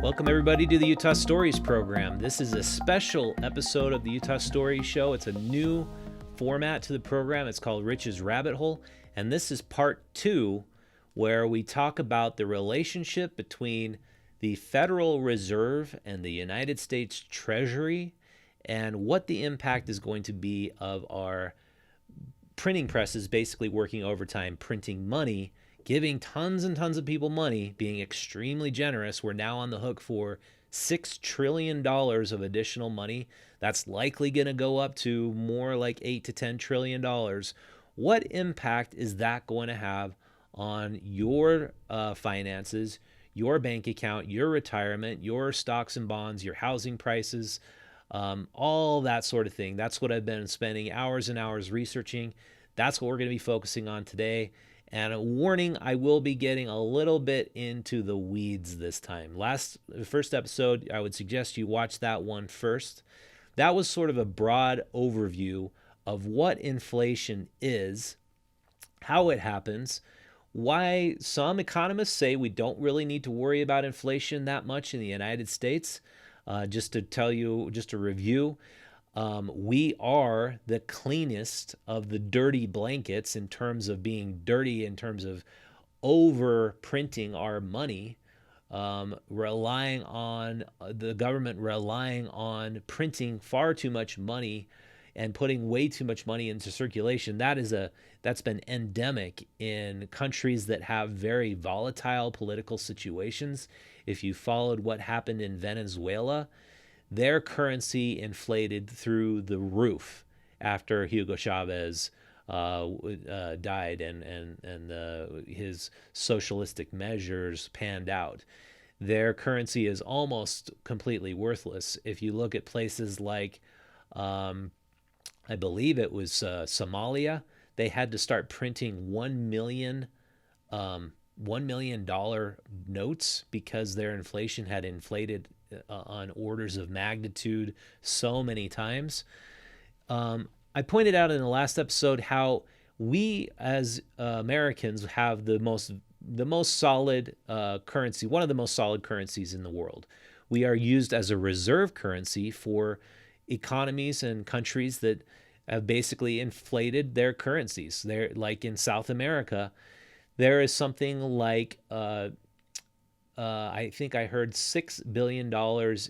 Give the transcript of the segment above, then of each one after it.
Welcome, everybody, to the Utah Stories program. This is a special episode of the Utah Stories Show. It's a new format to the program. It's called Rich's Rabbit Hole, and this is part 2, where we talk about the relationship between the Federal Reserve and the United States Treasury and what the impact is going to be of our printing presses basically working overtime, printing money, giving tons and tons of people money, being extremely generous. We're now on the hook for $6 trillion of additional money. That's likely going to go up to more like $8 to $10 trillion. What impact is that going to have on your finances, your bank account, your retirement, your stocks and bonds, your housing prices, all that sort of thing? That's what I've been spending hours and hours researching. That's what we're going to be focusing on today. And a warning, I will be getting a little bit into the weeds this time. First episode, I would suggest you watch that one first. That was sort of a broad overview of what inflation is, how it happens, why some economists say we don't really need to worry about inflation that much in the United States. Just to review, we are the cleanest of the dirty blankets in terms of being dirty, in terms of over printing our money, relying on the government, relying on printing far too much money and putting way too much money into circulation. That's been endemic in countries that have very volatile political situations. If you followed what happened in Venezuela, their currency inflated through the roof after Hugo Chavez died and his socialistic measures panned out. Their currency is almost completely worthless. If you look at places like, I believe it was Somalia, they had to start printing $1 million notes because their inflation had inflated on orders of magnitude so many times. I pointed out in the last episode how we as Americans have the most solid currency, one of the most solid currencies in the world. We are used as a reserve currency for economies and countries that have basically inflated their currencies. They're like in South America, there is something like I think I heard $6 billion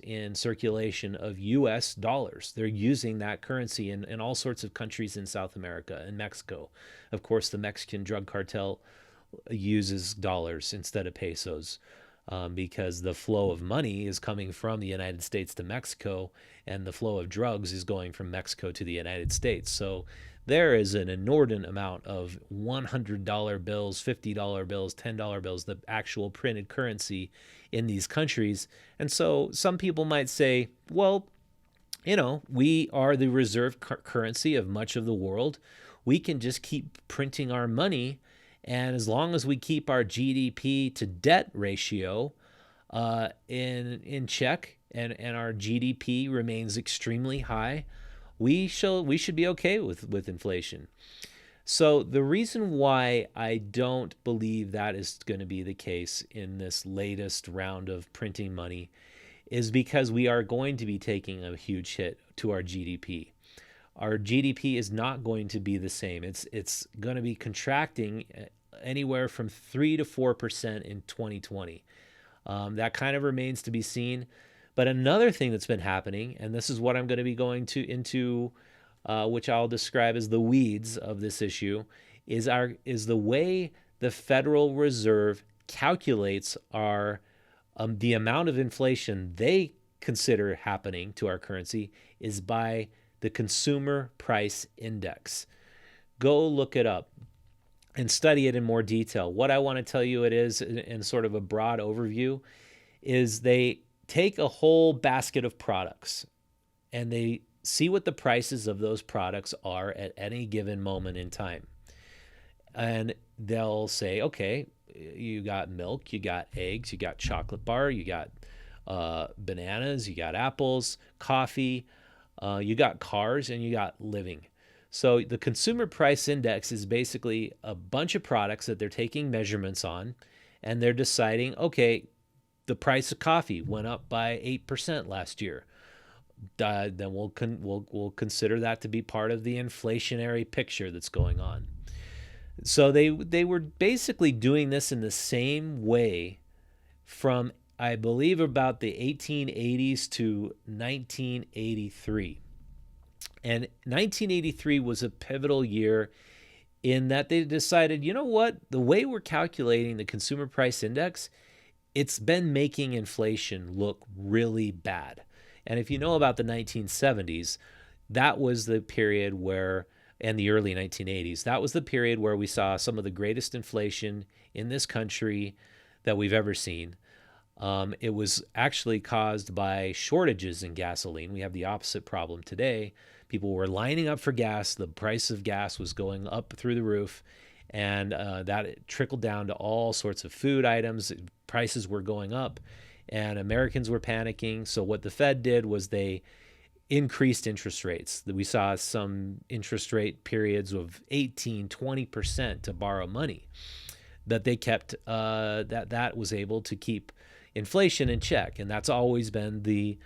in circulation of US dollars. They're using that currency in all sorts of countries in South America and Mexico. Of course, the Mexican drug cartel uses dollars instead of pesos because the flow of money is coming from the United States to Mexico, and the flow of drugs is going from Mexico to the United States. So there is an inordinate amount of $100 bills, $50 bills, $10 bills, the actual printed currency in these countries. And so some people might say, well, we are the reserve currency of much of the world. We can just keep printing our money, and as long as we keep our GDP to debt ratio in check and our GDP remains extremely high, we should be okay with inflation. So the reason why I don't believe that is going to be the case in this latest round of printing money is because we are going to be taking a huge hit to our GDP. Our GDP is not going to be the same. It's going to be contracting anywhere from 3 to 4% in 2020. That kind of remains to be seen. But another thing that's been happening, and this is what I'm going to be going into, which I'll describe as the weeds of this issue, is the way the Federal Reserve calculates the amount of inflation they consider happening to our currency is by the Consumer Price Index. Go look it up and study it in more detail. What I want to tell you it is, in sort of a broad overview, is they take a whole basket of products and they see what the prices of those products are at any given moment in time. And they'll say, okay, you got milk, you got eggs, you got chocolate bar, you got bananas, you got apples, coffee, you got cars, and you got living. So the Consumer Price Index is basically a bunch of products that they're taking measurements on, and they're deciding, okay, the price of coffee went up by 8% last year. Then we'll consider that to be part of the inflationary picture that's going on. So they were basically doing this in the same way from, I believe, about the 1880s to 1983. And 1983 was a pivotal year in that they decided, you know what, the way we're calculating the consumer price index, it's been making inflation look really bad. And if you know about the 1970s, that was the period where, and the early 1980s, that was the period where we saw some of the greatest inflation in this country that we've ever seen. It was actually caused by shortages in gasoline. We have the opposite problem today. People were lining up for gas. The price of gas was going up through the roof, and that trickled down to all sorts of food items. Prices were going up, and Americans were panicking. So what the Fed did was they increased interest rates. We saw some interest rate periods of 18, 20% to borrow money. That they kept, that was able to keep inflation in check. And that's always been the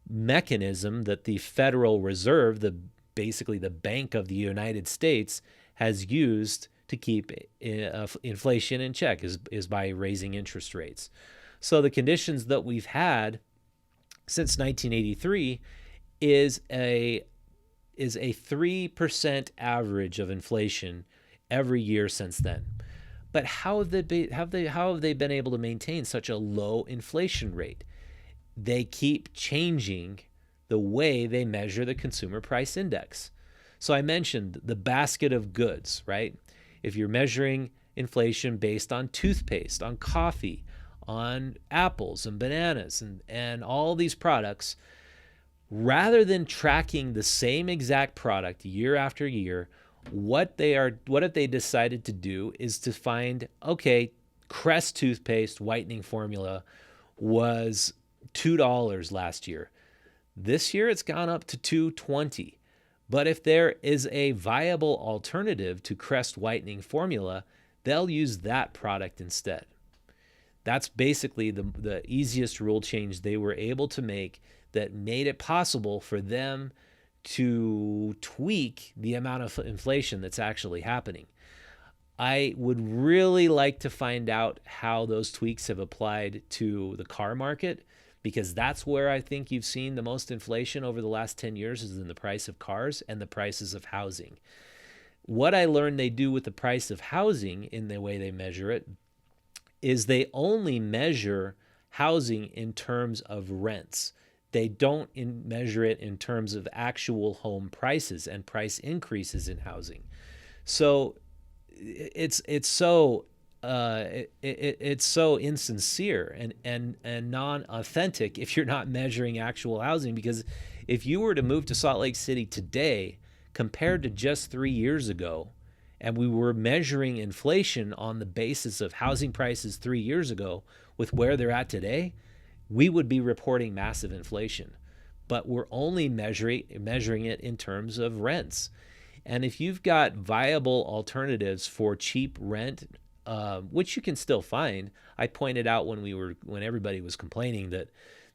mechanism that the Federal Reserve, basically the Bank of the United States, has used to keep inflation in check, is by raising interest rates. So the conditions that we've had since 1983 is a 3% average of inflation every year since then. But how have they been able to maintain such a low inflation rate? They keep changing the way they measure the consumer price index. So I mentioned the basket of goods, right? If you're measuring inflation based on toothpaste, on coffee, on apples and bananas and all these products, rather than tracking the same exact product year after year, what have they decided to do is to find, okay, Crest toothpaste whitening formula was $2 last year. This year it's gone up to $2.20. But if there is a viable alternative to Crest whitening formula, they'll use that product instead. That's basically the easiest rule change they were able to make that made it possible for them to tweak the amount of inflation that's actually happening. I would really like to find out how those tweaks have applied to the car market, because that's where I think you've seen the most inflation over the last 10 years is in the price of cars and the prices of housing. What I learned they do with the price of housing in the way they measure it is they only measure housing in terms of rents. They don't measure it in terms of actual home prices and price increases in housing. So it's so insincere and non-authentic if you're not measuring actual housing. Because if you were to move to Salt Lake City today compared to just 3 years ago, and we were measuring inflation on the basis of housing prices 3 years ago with where they're at today, we would be reporting massive inflation. But we're only measuring it in terms of rents. And if you've got viable alternatives for cheap rent, which you can still find, I pointed out when everybody was complaining that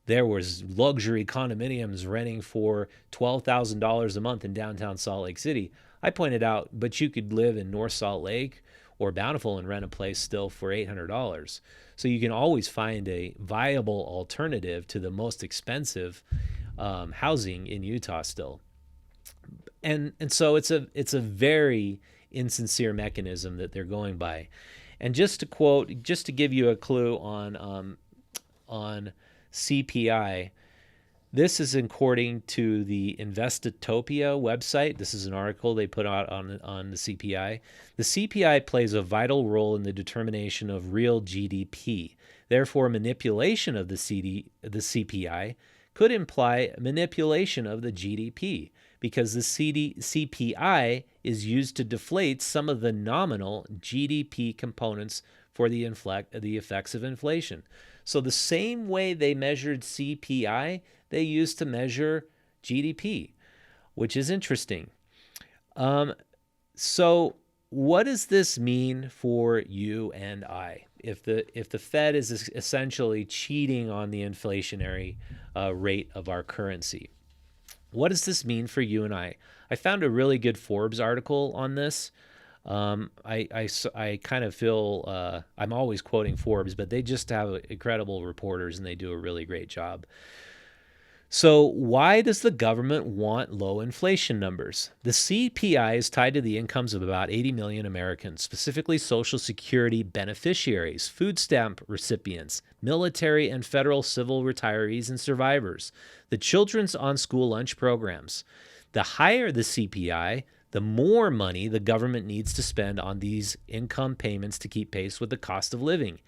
there was luxury condominiums renting for $12,000 a month in downtown Salt Lake City. I pointed out, but you could live in North Salt Lake or Bountiful and rent a place still for $800. So you can always find a viable alternative to the most expensive housing in Utah still. And so it's a very insincere mechanism that they're going by. And just to give you a clue on CPI, this is according to the Investatopia website. This is an article they put out on the CPI. The CPI plays a vital role in the determination of real GDP. Therefore, manipulation of the CPI could imply manipulation of the GDP, because the CPI is used to deflate some of the nominal GDP components for the effects of inflation. So the same way they measured CPI, they used to measure GDP, which is interesting. So what does this mean for you and I? if the Fed is essentially cheating on the inflationary rate of our currency. What does this mean for you and I? I found a really good Forbes article on this. I kind of feel I'm always quoting Forbes, but they just have incredible reporters and they do a really great job. So why does the government want low inflation numbers? The CPI is tied to the incomes of about 80 million Americans, specifically Social Security beneficiaries, food stamp recipients, military and federal civil retirees and survivors, the children's on-school lunch programs. The higher the CPI, the more money the government needs to spend on these income payments to keep pace with the cost of living.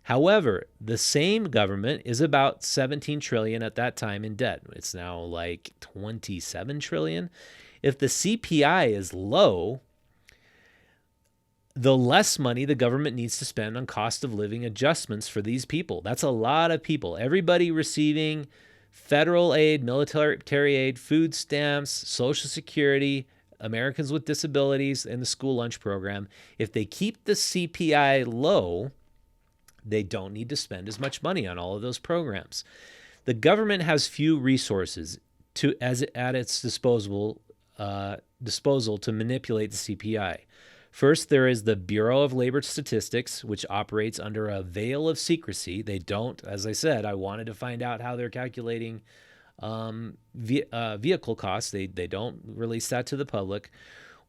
However, the same government is about 17 trillion at that time in debt. It's now like 27 trillion. If the CPI is low, the less money the government needs to spend on cost of living adjustments for these people. That's a lot of people. Everybody receiving federal aid, military aid, food stamps, Social Security, Americans with disabilities, and the school lunch program. If they keep the CPI low, they don't need to spend as much money on all of those programs. The government has few resources at its disposal to manipulate the CPI. First, there is the Bureau of Labor Statistics, which operates under a veil of secrecy. They don't, as I said, I wanted to find out how they're calculating vehicle costs. They don't release that to the public.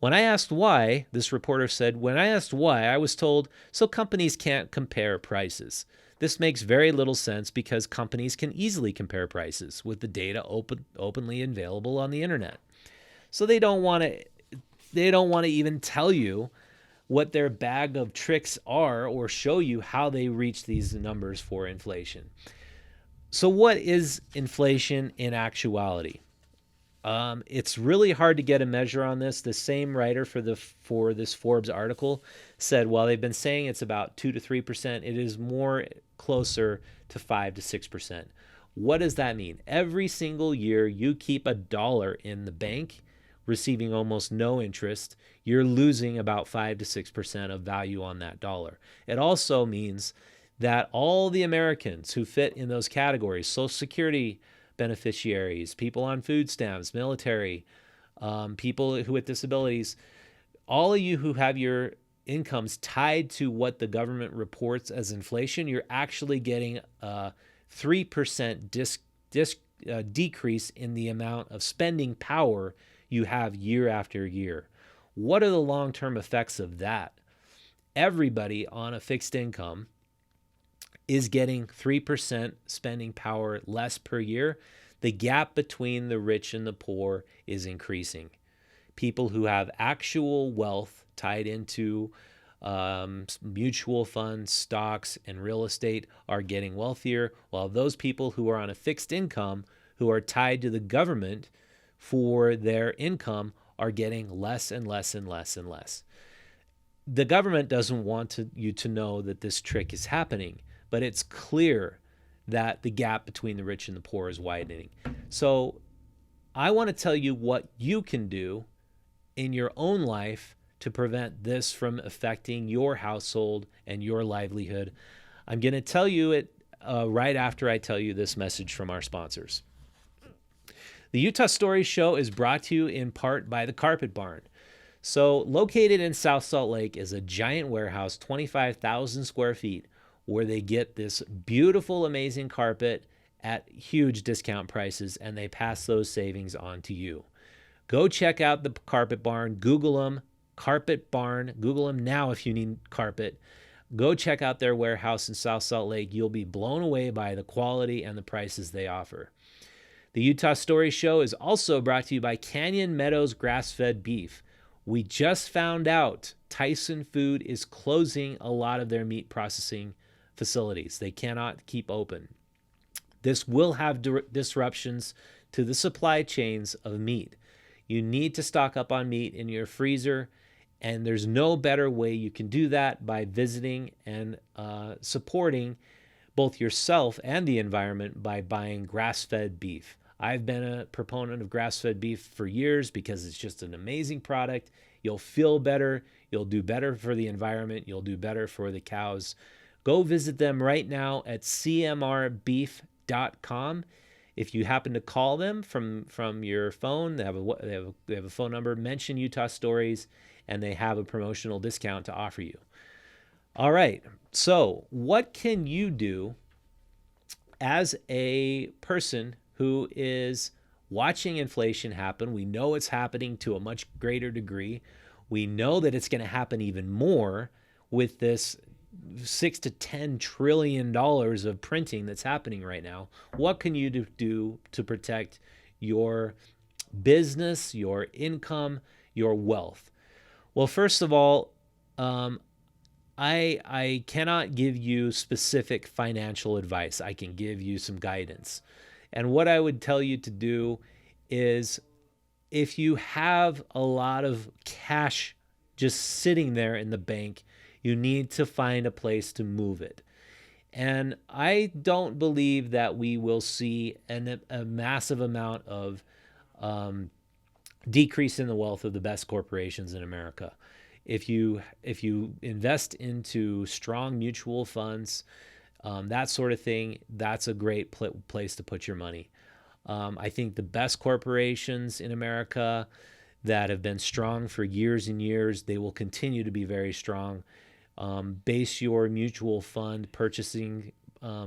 When I asked why, this reporter said, when I asked why, I was told, so companies can't compare prices. This makes very little sense because companies can easily compare prices with the data openly available on the internet. So they don't want to even tell you what their bag of tricks are or show you how they reach these numbers for inflation. So what is inflation in actuality? It's really hard to get a measure on this. The same writer for this Forbes article said while they've been saying it's about 2 to 3%, it is more closer to 5 to 6%. What does that mean? Every single year you keep $1 in the bank, receiving almost no interest, you're losing about 5 to 6% of value on that dollar. It also means that all the Americans who fit in those categories, Social Security beneficiaries, people on food stamps, military, people who with disabilities, all of you who have your incomes tied to what the government reports as inflation, you're actually getting a 3% decrease in the amount of spending power you have year after year. What are the long-term effects of that? Everybody on a fixed income is getting 3% spending power less per year. The gap between the rich and the poor is increasing. People who have actual wealth tied into mutual funds, stocks, and real estate are getting wealthier, while those people who are on a fixed income, who are tied to the government for their income, are getting less and less and less and less. The government doesn't want you to know that this trick is happening, but it's clear that the gap between the rich and the poor is widening. So I want to tell you what you can do in your own life to prevent this from affecting your household and your livelihood. I'm going to tell you it right after I tell you this message from our sponsors. The Utah Stories Show is brought to you in part by the Carpet Barn. So located in South Salt Lake is a giant warehouse, 25,000 square feet, where they get this beautiful, amazing carpet at huge discount prices, and they pass those savings on to you. Go check out the Carpet Barn. Google them, Carpet Barn. Google them now if you need carpet. Go check out their warehouse in South Salt Lake. You'll be blown away by the quality and the prices they offer. The Utah Story Show is also brought to you by Canyon Meadows Grass-Fed Beef. We just found out Tyson Food is closing a lot of their meat processing facilities. They cannot keep open. This will have disruptions to the supply chains of meat. You need to stock up on meat in your freezer, and there's no better way you can do that by visiting and supporting both yourself and the environment by buying grass-fed beef. I've been a proponent of grass-fed beef for years because it's just an amazing product. You'll feel better. You'll do better for the environment. You'll do better for the cows. Go visit them right now at cmrbeef.com. If you happen to call them from your phone, they have a phone number. Mention Utah Stories, and they have a promotional discount to offer you. All right. So, what can you do as a person who is watching inflation happen? We know it's happening to a much greater degree. We know that it's going to happen even more with this $6 to $10 trillion of printing that's happening right now. What can you do to protect your business, your income, your wealth? Well, first of all, I cannot give you specific financial advice. I can give you some guidance. And what I would tell you to do is, if you have a lot of cash just sitting there in the bank, you need to find a place to move it. And I don't believe that we will see a massive amount of decrease in the wealth of the best corporations in America. If you invest into strong mutual funds, that sort of thing, that's a great place to put your money. I think the best corporations in America that have been strong for years and years, they will continue to be very strong. Base your mutual fund purchasing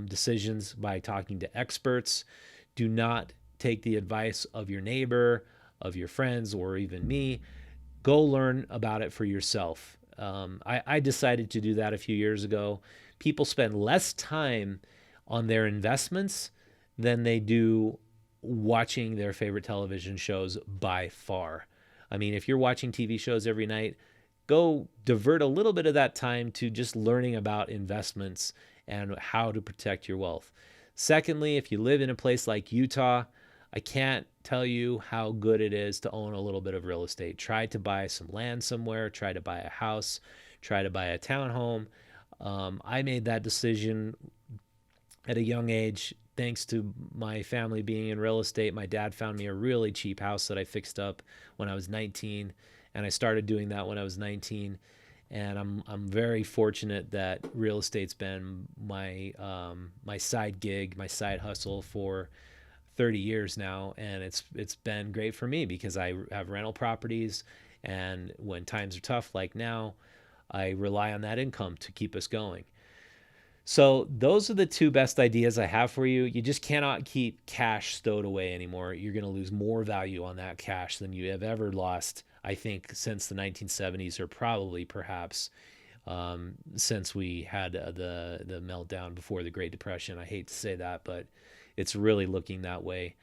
decisions by talking to experts. Do not take the advice of your neighbor, of your friends, or even me. Go learn about it for yourself. I decided to do that a few years ago. People spend less time on their investments than they do watching their favorite television shows by far. I mean, if you're watching TV shows every night, go divert a little bit of that time to just learning about investments and how to protect your wealth. Secondly, if you live in a place like Utah, I can't tell you how good it is to own a little bit of real estate. Try to buy some land somewhere, try to buy a house, try to buy a townhome. I made that decision at a young age, thanks to my family being in real estate. My dad found me a really cheap house that I fixed up when I was 19, and I started doing that when I was 19. And I'm very fortunate that real estate's been my side gig, my side hustle for 30 years now, and it's been great for me because I have rental properties, and when times are tough like now, I rely on that income to keep us going. So those are the two best ideas I have for you. You just cannot keep cash stowed away anymore. You're going to lose more value on that cash than you have ever lost, I think, since the 1970s, or probably perhaps since we had the meltdown before the Great Depression. I hate to say that, but it's really looking that way.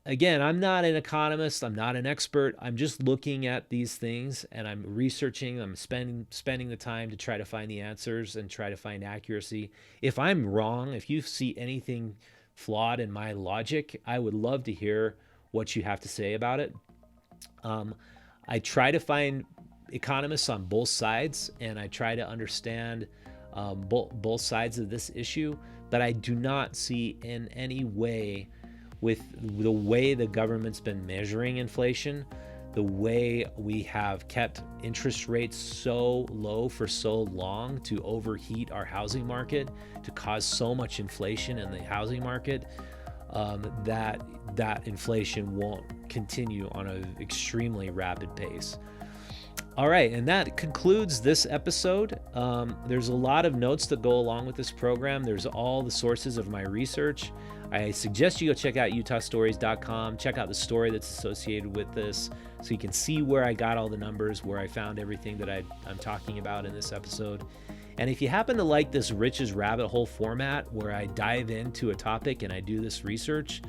Again, I'm not an economist. I'm not an expert. I'm just looking at these things and I'm researching. I'm spending the time to try to find the answers and try to find accuracy. If I'm wrong, if you see anything flawed in my logic, I would love to hear what you have to say about it. I try to find economists on both sides, and I try to understand both sides of this issue, but I do not see in any way, with the way the government's been measuring inflation, the way we have kept interest rates so low for so long to overheat our housing market, to cause so much inflation in the housing market, that inflation won't continue on an extremely rapid pace. All right, and that concludes this episode. There's a lot of notes that go along with this program. There's all the sources of my research. I suggest you go check out utahstories.com, check out the story that's associated with this, so you can see where I got all the numbers, where I found everything that I'm talking about in this episode. And if you happen to like this Rich's Rabbit Hole format, where I dive into a topic and I do this research,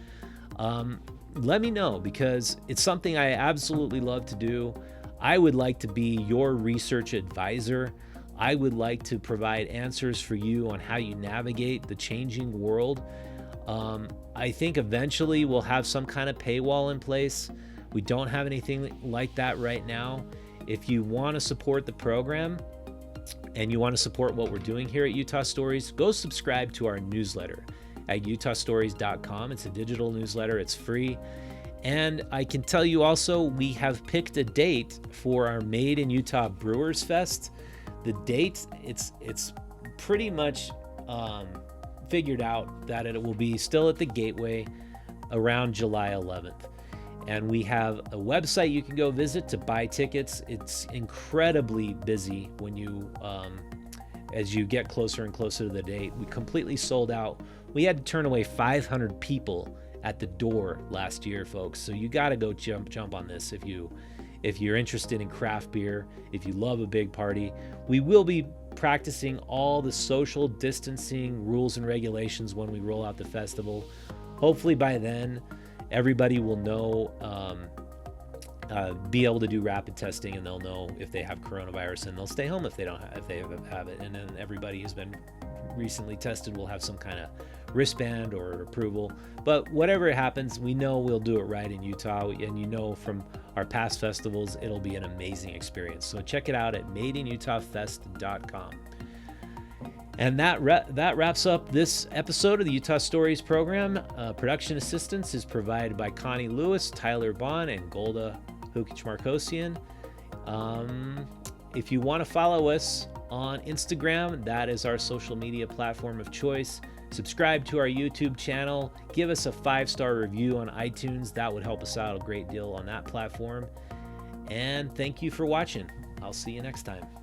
let me know, because it's something I absolutely love to do. I would like to be your research advisor. I would like to provide answers for you on how you navigate the changing world. I think eventually we'll have some kind of paywall in place. We don't have anything like that right now. If you want to support the program and you want to support what we're doing here at Utah Stories, go subscribe to our newsletter at utahstories.com. It's a digital newsletter. It's free. And I can tell you also, we have picked a date for our Made in Utah Brewers Fest. The date, it's pretty much figured out that it will be still at the Gateway around July 11th. And we have a website you can go visit to buy tickets. It's incredibly busy when you, as you get closer and closer to the date. We completely sold out. We had to turn away 500 people at the door last year, folks. So you got to go jump on this if you're interested in craft beer, if you love a big party. We will be practicing all the social distancing rules and regulations when we roll out the festival. Hopefully by then, everybody will know, be able to do rapid testing, and they'll know if they have coronavirus, and they'll stay home if they have it. And then everybody who's been recently tested will have some kind of wristband or approval. But whatever happens, we know we'll do it right in Utah, and from our past festivals, it'll be an amazing experience. So check it out at madeinutahfest.com. And that wraps up this episode of the Utah Stories program. Production assistance is provided by Connie Lewis, Tyler Bond, and Golda Hukic-Markosian. If you want to follow us on Instagram, that is our social media platform of choice. Subscribe to our YouTube channel. Give us a 5-star review on iTunes. That would help us out a great deal on that platform. And thank you for watching. I'll see you next time.